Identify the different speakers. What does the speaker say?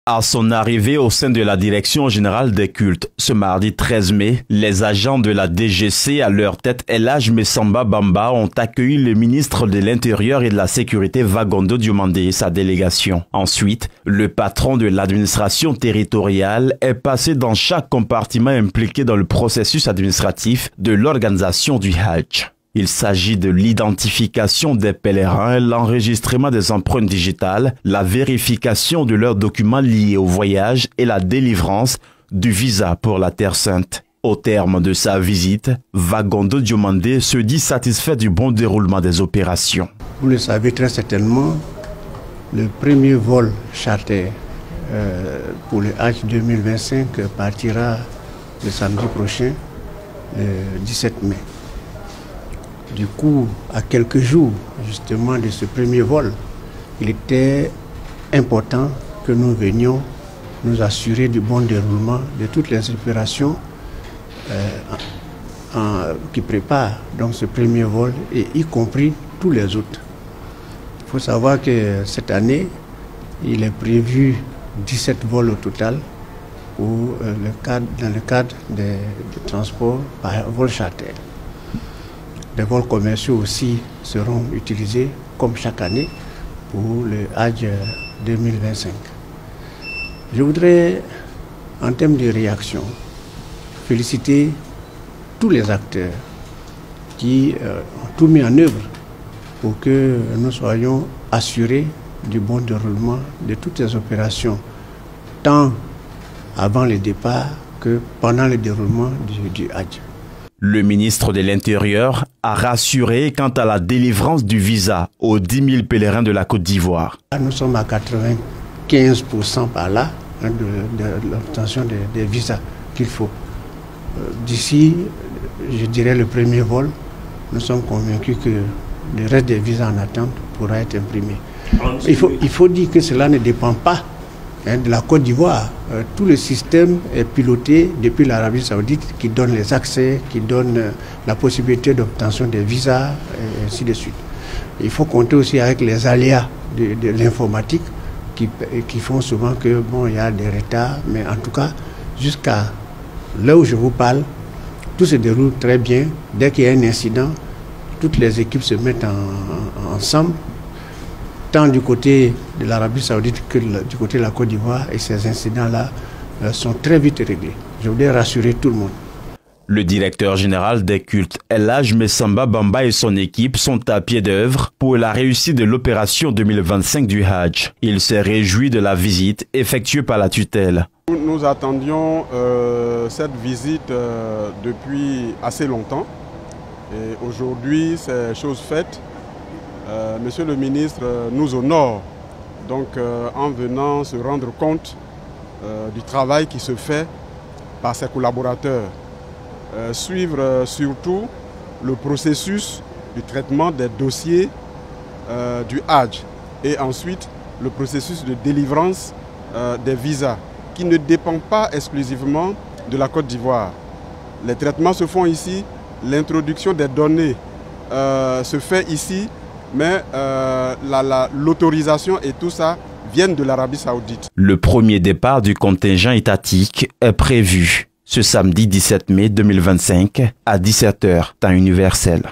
Speaker 1: À son arrivée au sein de la Direction générale des cultes, ce mardi 13 mai, les agents de la DGC à leur tête El Hadj Messamba Bamba ont accueilli le ministre de l'Intérieur et de la Sécurité Vagondo Diomandé et sa délégation. Ensuite, le patron de l'administration territoriale est passé dans chaque compartiment impliqué dans le processus administratif de l'organisation du Hajj. Il s'agit de l'identification des pèlerins, l'enregistrement des empreintes digitales, la vérification de leurs documents liés au voyage et la délivrance du visa pour la Terre Sainte. Au terme de sa visite, Vagondo Diomandé se dit satisfait du bon déroulement des opérations.
Speaker 2: Vous le savez très certainement, le premier vol charter pour le Hajj 2025 partira le samedi prochain, le 17 mai. Du coup, à quelques jours justement de ce premier vol, il était important que nous venions nous assurer du bon déroulement de toutes les opérations qui préparent donc ce premier vol, et y compris tous les autres. Il faut savoir que cette année, il est prévu 17 vols au total dans le cadre des transports par vol charter. Les vols commerciaux aussi seront utilisés comme chaque année pour le Hajj 2025. Je voudrais, en termes de réaction, féliciter tous les acteurs qui ont tout mis en œuvre pour que nous soyons assurés du bon déroulement de toutes les opérations, tant avant le départ que pendant le déroulement du Hajj.
Speaker 1: Le ministre de l'Intérieur a rassuré quant à la délivrance du visa aux 10 000 pèlerins de la Côte d'Ivoire.
Speaker 2: Nous sommes à 95% par là de l'obtention des visas qu'il faut. D'ici, je dirais, le premier vol, nous sommes convaincus que le reste des visas en attente pourra être imprimé. Il faut dire que cela ne dépend pas de la Côte d'Ivoire. Tout le système est piloté depuis l'Arabie Saoudite, qui donne les accès, qui donne la possibilité d'obtention des visas, et ainsi de suite. Il faut compter aussi avec les aléas de l'informatique qui font souvent que il y a des retards, mais en tout cas, jusqu'à là où je vous parle, tout se déroule très bien. Dès qu'il y a un incident, toutes les équipes se mettent ensemble, tant du côté de l'Arabie Saoudite que du côté de la Côte d'Ivoire, et ces incidents-là sont très vite réglés. Je voudrais rassurer tout le monde.
Speaker 1: Le directeur général des cultes, El Hadj Messamba Bamba, et son équipe sont à pied d'œuvre pour la réussite de l'opération 2025 du Hajj. Il s'est réjoui de la visite effectuée par la tutelle.
Speaker 3: Nous attendions cette visite depuis assez longtemps, et aujourd'hui c'est chose faite. Monsieur le ministre nous honore donc en venant se rendre compte du travail qui se fait par ses collaborateurs. Suivre surtout le processus du traitement des dossiers du Hajj, et ensuite le processus de délivrance des visas, qui ne dépend pas exclusivement de la Côte d'Ivoire. Les traitements se font ici, l'introduction des données se fait ici, mais l'autorisation et tout ça viennent de l'Arabie Saoudite.
Speaker 1: Le premier départ du contingent étatique est prévu ce samedi 17 mai 2025 à 17 h, temps universel.